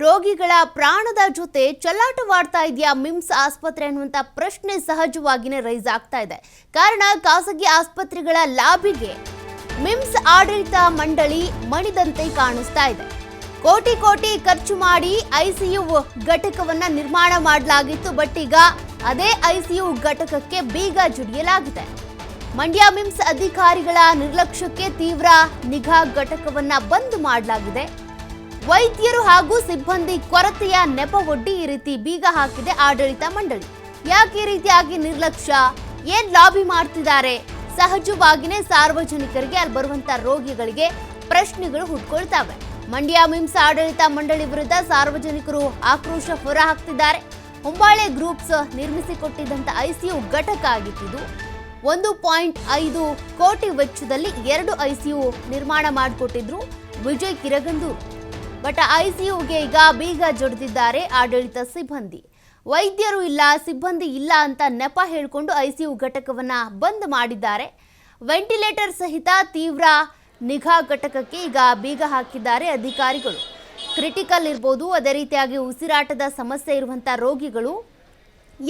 ರೋಗಿಗಳ ಪ್ರಾಣದ ಜೊತೆ ಚೆಲ್ಲಾಟವಾಡ್ತಾ ಇದೆಯಾ ಮಿಮ್ಸ್ ಆಸ್ಪತ್ರೆ ಅನ್ನುವಂಥ ಪ್ರಶ್ನೆ ಸಹಜವಾಗಿಯೇ ರೈಸ್ ಆಗ್ತಾ ಇದೆ. ಕಾರಣ ಖಾಸಗಿ ಆಸ್ಪತ್ರೆಗಳ ಲಾಭಿಗೆ ಮಿಮ್ಸ್ ಆಡಳಿತ ಮಂಡಳಿ ಮಣಿದಂತೆ ಕಾಣಿಸ್ತಾ ಇದೆ. ಕೋಟಿ ಕೋಟಿ ಖರ್ಚು ಮಾಡಿ ಐಸಿಯು ಘಟಕವನ್ನ ನಿರ್ಮಾಣ ಮಾಡಲಾಗಿತ್ತು. ಬಟ್ ಈಗ ಅದೇ ಐಸಿಯು ಘಟಕಕ್ಕೆ ಬೀಗ ಜಡಿಯಲಾಗಿದೆ. ಮಂಡ್ಯ ಮಿಮ್ಸ್ ಅಧಿಕಾರಿಗಳ ನಿರ್ಲಕ್ಷ್ಯಕ್ಕೆ ತೀವ್ರ ನಿಗಾ ಘಟಕವನ್ನ ಬಂದ್ ಮಾಡಲಾಗಿದೆ. ವೈದ್ಯರು ಹಾಗೂ ಸಿಬ್ಬಂದಿ ಕೊರತೆಯ ನೆಪವೊಡ್ಡಿ ಈ ರೀತಿ ಬೀಗ ಹಾಕಿದೆ ಆಡಳಿತ ಮಂಡಳಿ. ಯಾಕೆ ಈ ರೀತಿಯಾಗಿ ನಿರ್ಲಕ್ಷ್ಯ, ಏನ್ ಲಾಬಿ ಮಾಡ್ತಿದ್ದಾರೆ? ಸಹಜವಾಗಿಯೇ ಸಾರ್ವಜನಿಕರಿಗೆ ಅಲ್ಲಿ ಬರುವಂತ ರೋಗಿಗಳಿಗೆ ಪ್ರಶ್ನೆಗಳು ಹುಟ್ಕೊಳ್ತವೆ. ಮಂಡ್ಯ ಮಿಮ್ಸ್ ಆಡಳಿತ ಮಂಡಳಿ ವಿರುದ್ಧ ಸಾರ್ವಜನಿಕರು ಆಕ್ರೋಶ ಹೊರಹಾಕ್ತಿದ್ದಾರೆ. ಹೊಂಬಾಳೆ ಗ್ರೂಪ್ಸ್ ನಿರ್ಮಿಸಿಕೊಟ್ಟಿದ್ದಂತ ಐಸಿಯು ಘಟಕ ಆಗಿದ್ದು 1.5 ಕೋಟಿ ವೆಚ್ಚದಲ್ಲಿ 2 ಐಸಿಯು ನಿರ್ಮಾಣ ಮಾಡಿಕೊಟ್ಟಿದ್ರು ವಿಜಯ್ ಕಿರಗಂದೂರು. ಬಟ್ ಐಸಿಯುಗೆ ಈಗ ಬೀಗ ಜಡಿದಿದ್ದಾರೆ ಆಡಳಿತ ಸಿಬ್ಬಂದಿ. ವೈದ್ಯರು ಇಲ್ಲ, ಸಿಬ್ಬಂದಿ ಇಲ್ಲ ಅಂತ ನೆಪ ಹೇಳಿಕೊಂಡು ಐಸಿಯು ಘಟಕವನ್ನ ಬಂದ್ ಮಾಡಿದ್ದಾರೆ. ವೆಂಟಿಲೇಟರ್ ಸಹಿತ ತೀವ್ರ ನಿಗಾ ಘಟಕಕ್ಕೆ ಈಗ ಬೀಗ ಹಾಕಿದ್ದಾರೆ ಅಧಿಕಾರಿಗಳು. ಕ್ರಿಟಿಕಲ್ ಇರ್ಬೋದು, ಅದೇ ರೀತಿಯಾಗಿ ಉಸಿರಾಟದ ಸಮಸ್ಯೆ ಇರುವಂಥ ರೋಗಿಗಳು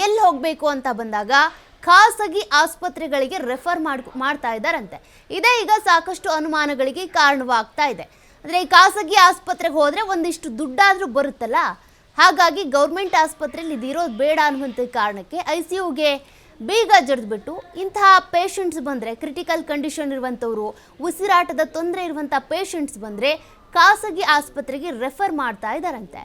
ಎಲ್ಲಿ ಹೋಗಬೇಕು ಅಂತ ಬಂದಾಗ ಖಾಸಗಿ ಆಸ್ಪತ್ರೆಗಳಿಗೆ ರೆಫರ್ ಮಾಡ್ತಾ ಇದ್ದಾರಂತೆ. ಇದೇ ಈಗ ಸಾಕಷ್ಟು ಅನುಮಾನಗಳಿಗೆ ಕಾರಣವಾಗ್ತಾ ಇದೆ. ಅಂದರೆ ಈ ಖಾಸಗಿ ಆಸ್ಪತ್ರೆಗೆ ಹೋದರೆ ಒಂದಿಷ್ಟು ದುಡ್ಡಾದರೂ ಬರುತ್ತಲ್ಲ, ಹಾಗಾಗಿ ಗೌರ್ಮೆಂಟ್ ಆಸ್ಪತ್ರೆಯಲ್ಲಿ ಇದಿರೋದು ಬೇಡ ಅನ್ನುವಂಥ ಕಾರಣಕ್ಕೆ ಐಸಿಯುಗೆ ಬೀಗ ಜಡಿದ್ಬಿಟ್ಟು ಇಂತಹ ಪೇಷಂಟ್ಸ್ ಬಂದರೆ, ಕ್ರಿಟಿಕಲ್ ಕಂಡೀಷನ್ ಇರುವಂಥವ್ರು, ಉಸಿರಾಟದ ತೊಂದರೆ ಇರುವಂಥ ಪೇಷಂಟ್ಸ್ ಬಂದರೆ ಖಾಸಗಿ ಆಸ್ಪತ್ರೆಗೆ ರೆಫರ್ ಮಾಡ್ತಾ ಇದ್ದಾರಂತೆ.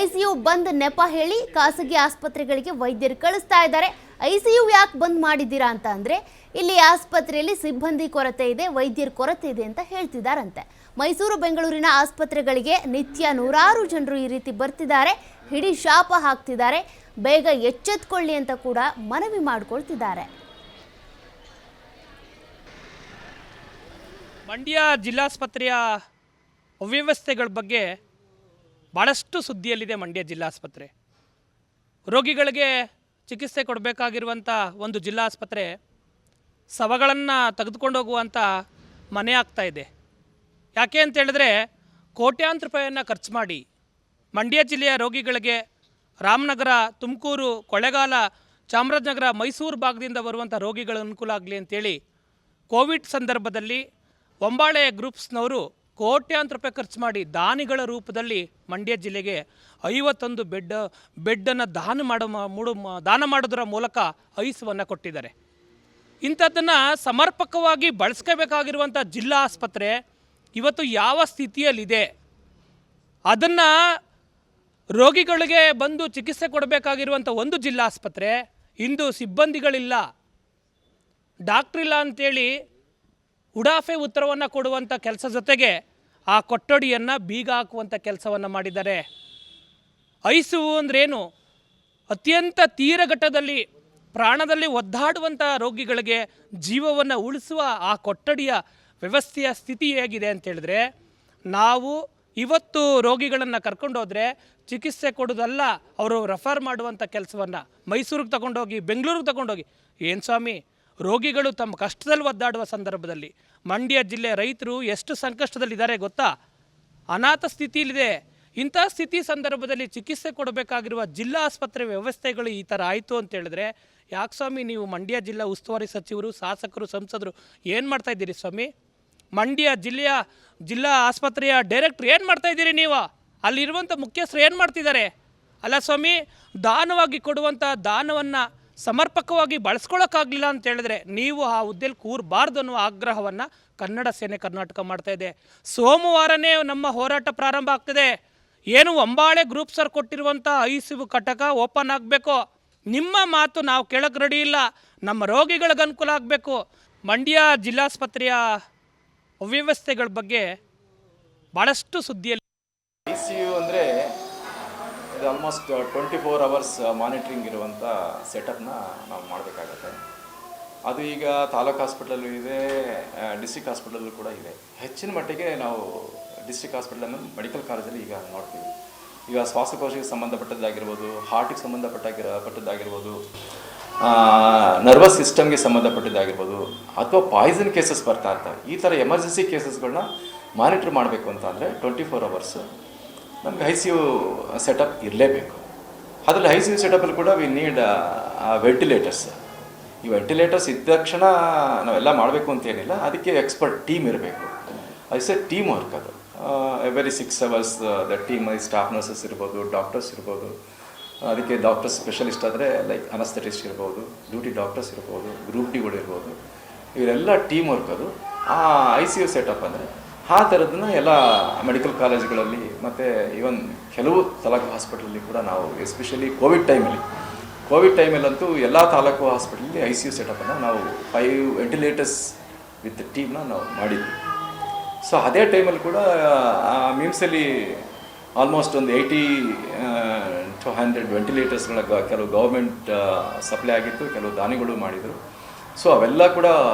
ಐಸಿಯು ಬಂದ್ ನೆಪ ಹೇಳಿ ಖಾಸಗಿ ಆಸ್ಪತ್ರೆಗಳಿಗೆ ವೈದ್ಯರು ಕಳಿಸ್ತಾ ಇದ್ದಾರೆ. ಐಸಿಯು ಯಾಕೆ ಬಂದ್ ಮಾಡಿದ್ದೀರಾ ಅಂತ ಅಂದರೆ ಇಲ್ಲಿ ಆಸ್ಪತ್ರೆಯಲ್ಲಿ ಸಿಬ್ಬಂದಿ ಕೊರತೆ ಇದೆ, ವೈದ್ಯರ ಕೊರತೆ ಇದೆ ಅಂತ ಹೇಳ್ತಿದ್ದಾರಂತೆ. ಮೈಸೂರು ಬೆಂಗಳೂರಿನ ಆಸ್ಪತ್ರೆಗಳಿಗೆ ನಿತ್ಯ ನೂರಾರು ಜನರು ಈ ರೀತಿ ಬರ್ತಿದ್ದಾರೆ, ಹಿಡಿ ಶಾಪ ಹಾಕ್ತಿದ್ದಾರೆ. ಬೇಗ ಎಚ್ಚೆತ್ಕೊಳ್ಳಿ ಅಂತ ಕೂಡ ಮನವಿ ಮಾಡಿಕೊಳ್ತಿದ್ದಾರೆ. ಮಂಡ್ಯ ಜಿಲ್ಲಾಸ್ಪತ್ರೆಯ ಅವ್ಯವಸ್ಥೆಗಳ ಬಗ್ಗೆ ಭಾಳಷ್ಟು ಸುದ್ದಿಯಲ್ಲಿದೆ. ಮಂಡ್ಯ ಜಿಲ್ಲಾಸ್ಪತ್ರೆ ರೋಗಿಗಳಿಗೆ ಚಿಕಿತ್ಸೆ ಕೊಡಬೇಕಾಗಿರುವಂಥ ಒಂದು ಜಿಲ್ಲಾಸ್ಪತ್ರೆ ಶವಗಳನ್ನು ತೆಗೆದುಕೊಂಡು ಹೋಗುವಂಥ ಮನೆ ಆಗ್ತಾ ಇದೆ. ಯಾಕೆ ಅಂತ ಹೇಳಿದ್ರೆ ಕೋಟ್ಯಾಂತರ ರೂಪಾಯಿಯನ್ನು ಖರ್ಚು ಮಾಡಿ ಮಂಡ್ಯ ಜಿಲ್ಲೆಯ ರೋಗಿಗಳಿಗೆ ರಾಮನಗರ, ತುಮಕೂರು, ಕೊಳ್ಳೇಗಾಲ, ಚಾಮರಾಜನಗರ, ಮೈಸೂರು ಭಾಗದಿಂದ ಬರುವಂಥ ರೋಗಿಗಳ ಅನುಕೂಲ ಆಗಲಿ ಅಂತೇಳಿ ಕೋವಿಡ್ ಸಂದರ್ಭದಲ್ಲಿ ಹೊಂಬಾಳೆ ಗ್ರೂಪ್ಸ್ನವರು ಕೋಟ್ಯಾಂತರ ರೂಪಾಯಿ ಖರ್ಚು ಮಾಡಿ ದಾನಿಗಳ ರೂಪದಲ್ಲಿ ಮಂಡ್ಯ ಜಿಲ್ಲೆಗೆ 51 ಬೆಡ್ಡನ್ನು ದಾನ ಮಾಡೋದರ ಮೂಲಕ ಐಸವನ್ನು ಕೊಟ್ಟಿದ್ದಾರೆ. ಇಂಥದ್ದನ್ನು ಸಮರ್ಪಕವಾಗಿ ಬಳಸ್ಕೋಬೇಕಾಗಿರುವಂಥ ಜಿಲ್ಲಾ ಆಸ್ಪತ್ರೆ ಇವತ್ತು ಯಾವ ಸ್ಥಿತಿಯಲ್ಲಿದೆ, ಅದನ್ನು ರೋಗಿಗಳಿಗೆ ಬಂದು ಚಿಕಿತ್ಸೆ ಕೊಡಬೇಕಾಗಿರುವಂಥ ಒಂದು ಜಿಲ್ಲಾ ಆಸ್ಪತ್ರೆ ಇಂದು ಸಿಬ್ಬಂದಿಗಳಿಲ್ಲ, ಡಾಕ್ಟ್ರಿಲ್ಲ ಅಂಥೇಳಿ ಉಡಾಫೆ ಉತ್ತರವನ್ನು ಕೊಡುವಂಥ ಕೆಲಸ ಜೊತೆಗೆ ಆ ಕೊಠಡಿಯನ್ನು ಬೀಗ ಹಾಕುವಂಥ ಕೆಲಸವನ್ನು ಮಾಡಿದ್ದಾರೆ. ಐಸಿಯು ಅಂದ್ರೇನು? ಅತ್ಯಂತ ತೀರಘಟ್ಟದಲ್ಲಿ ಪ್ರಾಣದಲ್ಲಿ ಒದ್ದಾಡುವಂಥ ರೋಗಿಗಳಿಗೆ ಜೀವವನ್ನು ಉಳಿಸುವ ಆ ಕೊಠಡಿಯ ವ್ಯವಸ್ಥೆಯ ಸ್ಥಿತಿ ಹೇಗಿದೆ ಅಂತೇಳಿದ್ರೆ, ನಾವು ಇವತ್ತು ರೋಗಿಗಳನ್ನು ಕರ್ಕೊಂಡೋದ್ರೆ ಚಿಕಿತ್ಸೆ ಕೊಡೋದಲ್ಲ, ಅವರು ರೆಫರ್ ಮಾಡುವಂಥ ಕೆಲಸವನ್ನು ಮೈಸೂರಿಗೆ ತಗೊಂಡೋಗಿ, ಬೆಂಗಳೂರಿಗೆ ತಗೊಂಡೋಗಿ, ಏನು ಸ್ವಾಮಿ, ರೋಗಿಗಳು ತಮ್ಮ ಕಷ್ಟದಲ್ಲಿ ಒದ್ದಾಡುವ ಸಂದರ್ಭದಲ್ಲಿ ಮಂಡ್ಯ ಜಿಲ್ಲೆ ರೈತರು ಎಷ್ಟು ಸಂಕಷ್ಟದಲ್ಲಿದ್ದಾರೆ ಗೊತ್ತಾ? ಅನಾಥ ಸ್ಥಿತಿಯಲ್ಲಿದೆ. ಇಂಥ ಸ್ಥಿತಿ ಸಂದರ್ಭದಲ್ಲಿ ಚಿಕಿತ್ಸೆ ಕೊಡಬೇಕಾಗಿರುವ ಜಿಲ್ಲಾ ಆಸ್ಪತ್ರೆ ವ್ಯವಸ್ಥೆಗಳು ಈ ಥರ ಆಯಿತು ಅಂತ ಹೇಳಿದ್ರೆ, ಯಾಕೆ ಸ್ವಾಮಿ ನೀವು ಮಂಡ್ಯ ಜಿಲ್ಲಾ ಉಸ್ತುವಾರಿ ಸಚಿವರು, ಶಾಸಕರು, ಸಂಸದರು ಏನು ಮಾಡ್ತಾಯಿದ್ದೀರಿ ಸ್ವಾಮಿ? ಮಂಡ್ಯ ಜಿಲ್ಲಾ ಆಸ್ಪತ್ರೆಯ ಡೈರೆಕ್ಟ್ರ್ ಏನು ಮಾಡ್ತಾಯಿದ್ದೀರಿ ನೀವು? ಅಲ್ಲಿರುವಂಥ ಮುಖ್ಯಸ್ಥರು ಏನು ಮಾಡ್ತಿದ್ದಾರೆ? ಅಲ್ಲ ಸ್ವಾಮಿ, ದಾನವಾಗಿ ಕೊಡುವಂಥ ದಾನವನ್ನು ಸಮರ್ಪಕವಾಗಿ ಬಳಸ್ಕೊಳ್ಳೋಕ್ಕಾಗಲಿಲ್ಲ ಅಂತ ಹೇಳಿದ್ರೆ ನೀವು ಆ ಹುದ್ದೆಯಲ್ಲಿ ಕೂರಬಾರ್ದು ಅನ್ನುವ ಆಗ್ರಹವನ್ನು ಕನ್ನಡ ಸೇನೆ ಕರ್ನಾಟಕ ಮಾಡ್ತಾಯಿದೆ. ಸೋಮವಾರನೇ ನಮ್ಮ ಹೋರಾಟ ಪ್ರಾರಂಭ ಆಗ್ತದೆ. ಏನು ಹೊಂಬಾಳೆ ಗ್ರೂಪ್ಸರ್ ಕೊಟ್ಟಿರುವಂಥ ಐಸಿಯು ಘಟಕ ಓಪನ್ ಆಗಬೇಕು. ನಿಮ್ಮ ಮಾತು ನಾವು ಕೇಳೋಕ್ಕೆ ರೆಡಿ ಇಲ್ಲ. ನಮ್ಮ ರೋಗಿಗಳಿಗೆ ಅನುಕೂಲ ಆಗಬೇಕು. ಮಂಡ್ಯ ಜಿಲ್ಲಾಸ್ಪತ್ರೆಯ ಅವ್ಯವಸ್ಥೆಗಳ ಬಗ್ಗೆ ಭಾಳಷ್ಟು ಸುದ್ದಿಯಲ್ಲಿ. ಐಸಿಯು ಅಂದರೆ ಇದು ಆಲ್ಮೋಸ್ಟ್ 24 hours ಮಾನಿಟ್ರಿಂಗ್ ಇರುವಂಥ ಸೆಟಪ್ನ ನಾವು ಮಾಡಬೇಕಾಗತ್ತೆ. ಅದು ಈಗ ತಾಲೂಕು ಹಾಸ್ಪಿಟಲಲ್ಲೂ ಇದೆ, ಡಿಸ್ಟ್ರಿಕ್ಟ್ ಹಾಸ್ಪಿಟಲಲ್ಲೂ ಕೂಡ ಇದೆ. ಹೆಚ್ಚಿನ ಮಟ್ಟಿಗೆ ನಾವು ಡಿಸ್ಟ್ರಿಕ್ಟ್ ಹಾಸ್ಪಿಟಲನ್ನು ಮೆಡಿಕಲ್ ಕಾಲೇಜಲ್ಲಿ ಈಗ ನೋಡ್ತೀವಿ. ಈಗ ಶ್ವಾಸಕೋಶಕ್ಕೆ ಸಂಬಂಧಪಟ್ಟದ್ದಾಗಿರ್ಬೋದು, ಹಾರ್ಟಿಗೆ ಸಂಬಂಧಪಟ್ಟದ್ದಾಗಿರ್ಬೋದು, ನರ್ವಸ್ ಸಿಸ್ಟಮ್ಗೆ ಸಂಬಂಧಪಟ್ಟಿದ್ದಾಗಿರ್ಬೋದು, ಅಥವಾ ಪಾಯ್ಸನ್ ಕೇಸಸ್ ಬರ್ತಾ ಇರ್ತವೆ. ಈ ಥರ ಎಮರ್ಜೆನ್ಸಿ ಕೇಸಸ್ಗಳನ್ನ ಮಾನಿಟ್ರ್ ಮಾಡಬೇಕು ಅಂತ ಅಂದರೆ 24 hours ನಮಗೆ ಐಸಿಯು ಸೆಟಪ್ ಇರಲೇಬೇಕು. ಅದರಲ್ಲಿ ICU ಸೆಟಪಲ್ಲಿ ಕೂಡ ವಿ ನೀಡ್ ವೆಂಟಿಲೇಟರ್ಸ್. ಈ ವೆಂಟಿಲೇಟರ್ಸ್ ಇದ್ದ ತಕ್ಷಣ ನಾವೆಲ್ಲ ಮಾಡಬೇಕು ಅಂತೇನಿಲ್ಲ, ಅದಕ್ಕೆ ಎಕ್ಸ್ಪರ್ಟ್ ಟೀಮ್ ಇರಬೇಕು. ಟೀಮ್ ವರ್ಕ್ ಅದು. Every 6 hours the team staff nurses ಇರ್ಬೋದು, ಡಾಕ್ಟರ್ಸ್ ಇರ್ಬೋದು, ಅದಕ್ಕೆ ಡಾಕ್ಟರ್ಸ್ ಸ್ಪೆಷಲಿಸ್ಟ್ ಆದರೆ ಲೈಕ್ ಅನಸ್ಥೆಟಿಸ್ಟ್ ಇರ್ಬೋದು, ಡ್ಯೂಟಿ ಡಾಕ್ಟರ್ಸ್ ಇರ್ಬೋದು, ಗ್ರೂಪ್ ಡಿಗಳು ಇರ್ಬೋದು, ಇವರೆಲ್ಲ ಟೀಮ್ ವರ್ಕ್ ಅದು. ಆ ICU ಸೆಟಪ್ ಅಂದರೆ ಆ ಥರದನ್ನ ಎಲ್ಲ ಮೆಡಿಕಲ್ ಕಾಲೇಜ್ಗಳಲ್ಲಿ ಮತ್ತು ಈವನ್ ಕೆಲವು ತಾಲೂಕು ಹಾಸ್ಪಿಟಲಲ್ಲಿ ಕೂಡ ನಾವು ಎಸ್ಪೆಷಲಿ ಕೋವಿಡ್ ಟೈಮಲ್ಲಂತೂ ಎಲ್ಲ ತಾಲೂಕು ಹಾಸ್ಪಿಟಲಲ್ಲಿ ICU ಸೆಟಪನ್ನು ನಾವು 5 ವೆಂಟಿಲೇಟರ್ಸ್ ವಿತ್ ಟೀಮ್ನ ನಾವು ಮಾಡಿದ್ವಿ. ಸೊ ಅದೇ ಟೈಮಲ್ಲಿ ಕೂಡ ಮಿಮ್ಸಲ್ಲಿ ಆಲ್ಮೋಸ್ಟ್ ಒಂದು 80 to 100 ವೆಂಟಿಲೇಟರ್ಸ್ಗಳ ಕೆಲವು ಗೌರ್ಮೆಂಟ್ ಸಪ್ಲೈ ಆಗಿತ್ತು, ಕೆಲವು ದಾನಿಗಳು ಮಾಡಿದರು. ಸೊ ಅವೆಲ್ಲ ಕೂಡ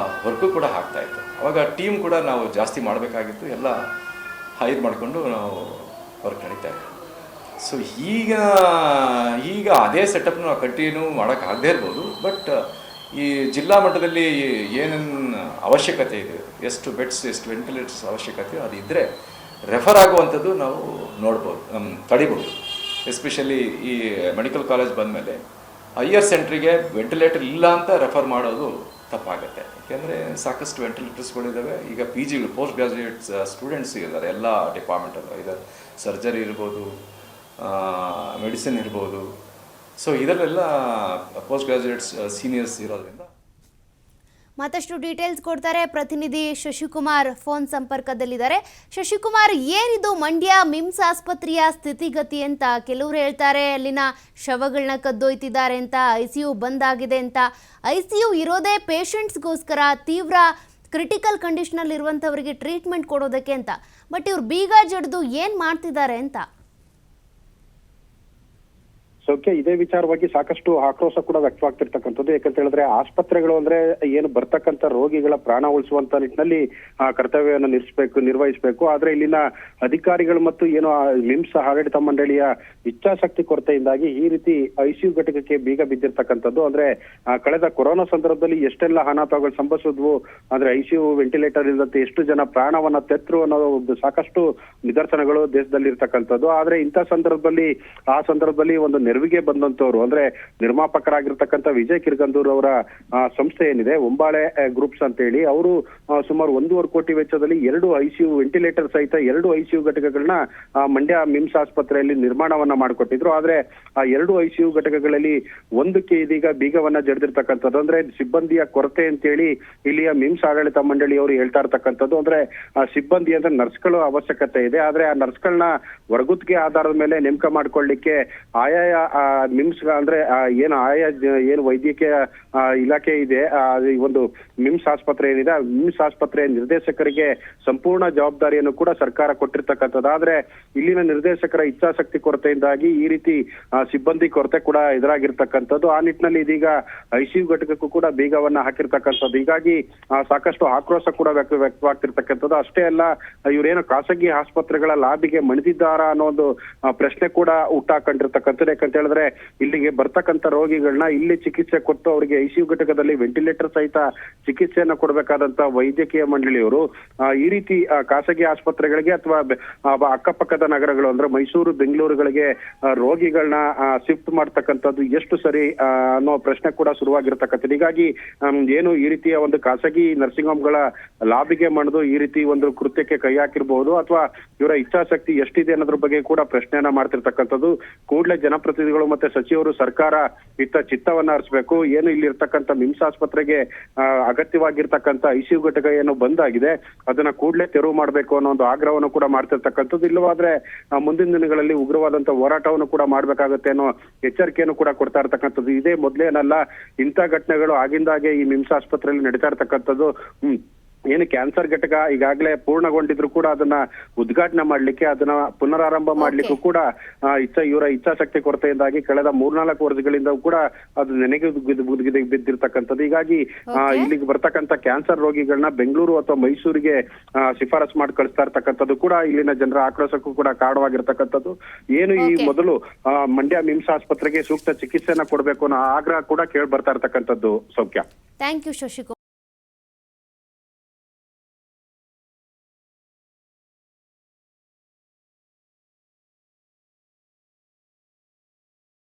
ವರ್ಕು ಕೂಡ ಆಗ್ತಾಯಿತ್ತು. ಅವಾಗ ಟೀಮ್ ಕೂಡ ನಾವು ಜಾಸ್ತಿ ಮಾಡಬೇಕಾಗಿತ್ತು, ಎಲ್ಲ ಹೈರ್ ಮಾಡಿಕೊಂಡು ನಾವು ವರ್ಕ್ ನಡೀತಾ ಇತ್ತು. ಸೊ ಈಗ ಅದೇ ಸೆಟಪ್ನ ನಾವು ಕಂಟಿನ್ಯೂ ಮಾಡೋಕ್ಕಾಗದೇ ಇರ್ಬೋದು. ಬಟ್ ಈ ಜಿಲ್ಲಾ ಮಟ್ಟದಲ್ಲಿ ಏನೇನು ಅವಶ್ಯಕತೆ ಇದೆ, ಎಷ್ಟು ಬೆಡ್ಸ್, ಎಷ್ಟು ವೆಂಟಿಲೇಟರ್ಸ್ ಅವಶ್ಯಕತೆ ಅದು ಇದ್ದರೆ ರೆಫರ್ ಆಗುವಂಥದ್ದು ನಾವು ನೋಡ್ಬೋದು, ತಡಿಬೋದು. ಎಸ್ಪೆಷಲಿ ಈ ಮೆಡಿಕಲ್ ಕಾಲೇಜ್ ಬಂದಮೇಲೆ ಹೈಯರ್ ಸೆಂಟ್ರಿಗೆ ವೆಂಟಿಲೇಟರ್ ಇಲ್ಲ ಅಂತ ರೆಫರ್ ಮಾಡೋದು ತಪ್ಪಾಗುತ್ತೆ. ಯಾಕೆಂದರೆ ಸಾಕಷ್ಟು ವೆಂಟಿಲೇಟರ್ಸ್ಗಳಿದ್ದಾವೆ. ಈಗ PG ಪೋಸ್ಟ್ ಗ್ರಾಜ್ಯುಯೇಟ್ಸ್ ಸ್ಟೂಡೆಂಟ್ಸ್ ಇದ್ದಾರೆ ಎಲ್ಲ ಡಿಪಾರ್ಟ್ಮೆಂಟಲ್ಲೂ ಇದ್ದಾರೆ. ಸರ್ಜರಿ ಇರ್ಬೋದು, ಮೆಡಿಸಿನ್ ಇರ್ಬೋದು. ಸೊ ಇದರಲ್ಲೆಲ್ಲ ಪೋಸ್ಟ್ ಗ್ರಾಜ್ಯುಯೇಟ್ಸ್ ಸೀನಿಯರ್ಸ್ ಇರೋದ್ರಿಂದ ಮತ್ತಷ್ಟು ಡೀಟೇಲ್ಸ್ ಕೊಡ್ತಾರೆ ಪ್ರತಿನಿಧಿ ಶಶಿಕುಮಾರ್ ಫೋನ್ ಸಂಪರ್ಕದಲ್ಲಿದ್ದಾರೆ. ಶಶಿಕುಮಾರ್, ಏನಿದು ಮಂಡ್ಯ ಮಿಮ್ಸ್ ಆಸ್ಪತ್ರೆಯ ಸ್ಥಿತಿಗತಿ ಅಂತ? ಕೆಲವರು ಹೇಳ್ತಾರೆ ಅಲ್ಲಿನ ಶವಗಳನ್ನ ಕದ್ದೊಯ್ತಿದ್ದಾರೆ ಅಂತ, ICU ಬಂದಾಗಿದೆ ಅಂತ. ICU ಇರೋದೇ ಪೇಷಂಟ್ಸ್ಗೋಸ್ಕರ, ತೀವ್ರ ಕ್ರಿಟಿಕಲ್ ಕಂಡೀಷನಲ್ಲಿ ಇರುವಂಥವರಿಗೆ ಟ್ರೀಟ್ಮೆಂಟ್ ಕೊಡೋದಕ್ಕೆ ಅಂತ. ಬಟ್ ಇವ್ರು ಬೀಗ ಜಡ್ದು ಏನು ಮಾಡ್ತಿದ್ದಾರೆ ಅಂತ? ಸೌಖ್ಯ, ಇದೇ ವಿಚಾರವಾಗಿ ಸಾಕಷ್ಟು ಆಕ್ರೋಶ ಕೂಡ ವ್ಯಕ್ತವಾಗ್ತಿರ್ತಕ್ಕಂಥದ್ದು. ಯಾಕಂತ ಹೇಳಿದ್ರೆ ಆಸ್ಪತ್ರೆಗಳು ಅಂದ್ರೆ ಏನು ಬರ್ತಕ್ಕಂಥ ರೋಗಿಗಳ ಪ್ರಾಣ ಉಳಿಸುವಂತ ನಿಟ್ಟಿನಲ್ಲಿ ಕರ್ತವ್ಯವನ್ನು ನಿರ್ವಹಿಸಬೇಕು. ಆದ್ರೆ ಇಲ್ಲಿನ ಅಧಿಕಾರಿಗಳು ಮತ್ತು ಏನು ಮಿಮ್ಸ್ ಆಡಳಿತ ಮಂಡಳಿಯ ಇಚ್ಛಾಶಕ್ತಿ ಕೊರತೆಯಿಂದಾಗಿ ಈ ರೀತಿ ICU ಘಟಕಕ್ಕೆ ಬೀಗ ಬಿದ್ದಿರ್ತಕ್ಕಂಥದ್ದು. ಅಂದ್ರೆ ಕಳೆದ ಕೊರೋನಾ ಸಂದರ್ಭದಲ್ಲಿ ಎಷ್ಟೆಲ್ಲ ಅನಾಹುತಗಳು ಸಂಭವಿಸಿದ್ವು, ಅಂದ್ರೆ ICU ವೆಂಟಿಲೇಟರ್ ಇಲ್ಲದಂತೆ ಎಷ್ಟು ಜನ ಪ್ರಾಣವನ್ನ ತೆತ್ತರು ಅನ್ನೋ ಸಾಕಷ್ಟು ನಿದರ್ಶನಗಳು ದೇಶದಲ್ಲಿ ಇರ್ತಕ್ಕಂಥದ್ದು. ಆದ್ರೆ ಇಂಥ ಸಂದರ್ಭದಲ್ಲಿ ಒಂದು ನೆರವಿಗೆ ಬಂದಂತವ್ರು ಅಂದ್ರೆ ನಿರ್ಮಾಪಕರಾಗಿರ್ತಕ್ಕಂಥ ವಿಜಯ್ ಕಿರ್ಗಂದೂರ್ ಅವರ ಸಂಸ್ಥೆ ಏನಿದೆ ಒಂಬಾಳೆ ಗ್ರೂಪ್ಸ್ ಅಂತ ಹೇಳಿ, ಅವರು ಸುಮಾರು 1.5 ಕೋಟಿ ವೆಚ್ಚದಲ್ಲಿ 2 ICU ವೆಂಟಿಲೇಟರ್ ಸಹಿತ 2 ICU ಘಟಕಗಳನ್ನ ಮಂಡ್ಯ ಮಿಮ್ಸ್ ಆಸ್ಪತ್ರೆಯಲ್ಲಿ ನಿರ್ಮಾಣವನ್ನ ಮಾಡಿಕೊಟ್ಟಿದ್ರು. ಆದ್ರೆ ಆ 2 ICU ಘಟಕಗಳಲ್ಲಿ ಒಂದಕ್ಕೆ ಇದೀಗ ಬೀಗವನ್ನ ಜಡ್ದಿರ್ತಕ್ಕಂಥದ್ದು. ಅಂದ್ರೆ ಸಿಬ್ಬಂದಿಯ ಕೊರತೆ ಅಂತೇಳಿ ಇಲ್ಲಿಯ ಮಿಮ್ಸ್ ಆಡಳಿತ ಮಂಡಳಿಯವರು ಹೇಳ್ತಾ ಇರ್ತಕ್ಕಂಥದ್ದು. ಅಂದ್ರೆ ಸಿಬ್ಬಂದಿ ಅಂದ್ರೆ ನರ್ಸ್ಗಳು ಅವಶ್ಯಕತೆ ಇದೆ, ಆದ್ರೆ ಆ ನರ್ಸ್ಗಳನ್ನ ಹೊರಗುತ್ತಿಗೆ ಆಧಾರದ ಮೇಲೆ ನೇಮಕ ಮಾಡ್ಕೊಳ್ಳಿಕ್ಕೆ ಆಯಾಯ ಮಿಮ್ಸ್ ಅಂದ್ರೆ ಏನು ವೈದ್ಯಕೀಯ ಇಲಾಖೆ ಇದೆ, ಈ ಒಂದು ಮಿಮ್ಸ್ ಆಸ್ಪತ್ರೆ ಏನಿದೆ, ಮಿಮ್ಸ್ ಆಸ್ಪತ್ರೆಯ ನಿರ್ದೇಶಕರಿಗೆ ಸಂಪೂರ್ಣ ಜವಾಬ್ದಾರಿಯನ್ನು ಕೂಡ ಸರ್ಕಾರ ಕೊಟ್ಟಿರ್ತಕ್ಕಂಥದ್ದು. ಆದ್ರೆ ಇಲ್ಲಿನ ನಿರ್ದೇಶಕರ ಇಚ್ಛಾಶಕ್ತಿ ಕೊರತೆಯಿಂದಾಗಿ ಈ ರೀತಿ ಸಿಬ್ಬಂದಿ ಕೊರತೆ ಕೂಡ ಎದುರಾಗಿರ್ತಕ್ಕಂಥದ್ದು. ಆ ನಿಟ್ಟಿನಲ್ಲಿ ಇದೀಗ ICU ಘಟಕಕ್ಕೂ ಕೂಡ ಬೀಗವನ್ನ ಹಾಕಿರ್ತಕ್ಕಂಥದ್ದು. ಹೀಗಾಗಿ ಸಾಕಷ್ಟು ಆಕ್ರೋಶ ಕೂಡ ವ್ಯಕ್ತವಾಗ್ತಿರ್ತಕ್ಕಂಥದ್ದು. ಅಷ್ಟೇ ಅಲ್ಲ, ಇವರೇನು ಖಾಸಗಿ ಆಸ್ಪತ್ರೆಗಳ ಲಾಬಿಗೆ ಮಣಿದಿದ್ದಾರಾ ಅನ್ನೋ ಒಂದು ಪ್ರಶ್ನೆ ಕೂಡ ಹುಟ್ಟಾಕೊಂಡಿರ್ತಕ್ಕಂಥದ್ದು. ಯಾಕಂತ ಹೇಳಿದ್ರೆ ಇಲ್ಲಿಗೆ ಬರ್ತಕ್ಕಂಥ ರೋಗಿಗಳನ್ನ ಇಲ್ಲಿ ಚಿಕಿತ್ಸೆ ಕೊಟ್ಟು ಅವರಿಗೆ ICU ಘಟಕದಲ್ಲಿ ವೆಂಟಿಲೇಟರ್ ಸಹಿತ ಚಿಕಿತ್ಸೆಯನ್ನ ಕೊಡಬೇಕಾದಂತ ವೈದ್ಯಕೀಯ ಮಂಡಳಿಯವರು ಈ ರೀತಿ ಖಾಸಗಿ ಆಸ್ಪತ್ರೆಗಳಿಗೆ ಅಥವಾ ಅಕ್ಕಪಕ್ಕದ ನಗರಗಳು ಅಂದ್ರೆ ಮೈಸೂರು, ಬೆಂಗಳೂರುಗಳಿಗೆ ರೋಗಿಗಳನ್ನ ಶಿಫ್ಟ್ ಮಾಡ್ತಕ್ಕಂಥದ್ದು ಎಷ್ಟು ಸರಿ ಅನ್ನೋ ಪ್ರಶ್ನೆ ಕೂಡ ಶುರುವಾಗಿರ್ತಕ್ಕಂಥದ್ದು. ಹೀಗಾಗಿ ಏನು ಈ ರೀತಿಯ ಒಂದು ಖಾಸಗಿ ನರ್ಸಿಂಗ್ ಹೋಮ್ಗಳ ಲಾಬಿಗೆ ಮಣಿದು ಈ ರೀತಿ ಒಂದು ಕೃತ್ಯಕ್ಕೆ ಕೈ ಹಾಕಿರ್ಬಹುದು ಅಥವಾ ಇವರ ಇಚ್ಛಾಶಕ್ತಿ ಎಷ್ಟಿದೆ ಅನ್ನೋದ್ರ ಬಗ್ಗೆ ಕೂಡ ಪ್ರಶ್ನೆಯನ್ನ ಮಾಡ್ತಿರ್ತಕ್ಕಂಥದ್ದು. ಕೂಡಲೇ ಜನಪ್ರತಿನಿಧಿಗಳು ಮತ್ತೆ ಸಚಿವರು, ಸರ್ಕಾರ ಇತ್ತ ಚಿತ್ತವನ್ನ ಹರಿಸಬೇಕು. ಏನು ಇಲ್ಲಿ ಇರ್ತಕ್ಕಂಥ ಮಿಮ್ಸ್ ಆಸ್ಪತ್ರೆಗೆ ಅಗತ್ಯವಾಗಿರ್ತಕ್ಕಂಥ ICU ಘಟಕ ಏನು ಬಂದಾಗಿದೆ ಅದನ್ನ ಕೂಡಲೇ ತೆರವು ಮಾಡಬೇಕು ಅನ್ನೋ ಒಂದು ಆಗ್ರಹವನ್ನು ಕೂಡ ಮಾಡ್ತಿರ್ತಕ್ಕಂಥದ್ದು. ಇಲ್ಲವಾದ್ರೆ ಮುಂದಿನ ದಿನಗಳಲ್ಲಿ ಉಗ್ರವಾದಂತ ಹೋರಾಟವನ್ನು ಕೂಡ ಮಾಡ್ಬೇಕಾಗತ್ತೆ ಅನ್ನೋ ಎಚ್ಚರಿಕೆಯನ್ನು ಕೂಡ ಕೊಡ್ತಾ ಇರ್ತಕ್ಕಂಥದ್ದು. ಇದೇ ಮೊದಲೇನಲ್ಲ, ಇಂಥ ಘಟನೆಗಳು ಆಗಿಂದಾಗೆ ಈ ಮಿಮ್ಸ್ ಆಸ್ಪತ್ರೆಯಲ್ಲಿ ನಡೀತಾ ಇರ್ತಕ್ಕಂಥದ್ದು. ಏನು ಕ್ಯಾನ್ಸರ್ ಘಟಕ ಈಗಾಗಲೇ ಪೂರ್ಣಗೊಂಡಿದ್ರು ಕೂಡ ಅದನ್ನ ಉದ್ಘಾಟನೆ ಮಾಡ್ಲಿಕ್ಕೆ, ಅದನ್ನ ಪುನರಾರಂಭ ಮಾಡ್ಲಿಕ್ಕೂ ಕೂಡ ಇವರ ಇಚ್ಛಾಶಕ್ತಿ ಕೊರತೆಯಿಂದಾಗಿ ಕಳೆದ 3-4 ವರ್ಷಗಳಿಂದ ಕೂಡ ಅದು ನೆನೆಗೆ ಬಿದ್ದಿರ್ತಕ್ಕಂಥದ್ದು. ಹೀಗಾಗಿ ಇಲ್ಲಿಗೆ ಬರ್ತಕ್ಕಂಥ ಕ್ಯಾನ್ಸರ್ ರೋಗಿಗಳನ್ನ ಬೆಂಗಳೂರು ಅಥವಾ ಮೈಸೂರಿಗೆ ಶಿಫಾರಸ್ ಮಾಡಿ ಕಳಿಸ್ತಾ ಇರ್ತಕ್ಕಂಥದ್ದು ಕೂಡ ಇಲ್ಲಿನ ಜನರ ಆಕ್ರೋಶಕ್ಕೂ ಕೂಡ ಕಾರಣವಾಗಿರ್ತಕ್ಕಂಥದ್ದು. ಏನು ಈ ಮೊದಲು ಮಂಡ್ಯ ಮಿಮ್ಸ್ ಆಸ್ಪತ್ರೆಗೆ ಸೂಕ್ತ ಚಿಕಿತ್ಸೆನ ಕೊಡಬೇಕು ಅನ್ನೋ ಆಗ್ರಹ ಕೂಡ ಕೇಳಿ ಬರ್ತಾ ಇರ್ತಕ್ಕಂಥದ್ದು. ಸೌಖ್ಯ. Thank you Shashikumar.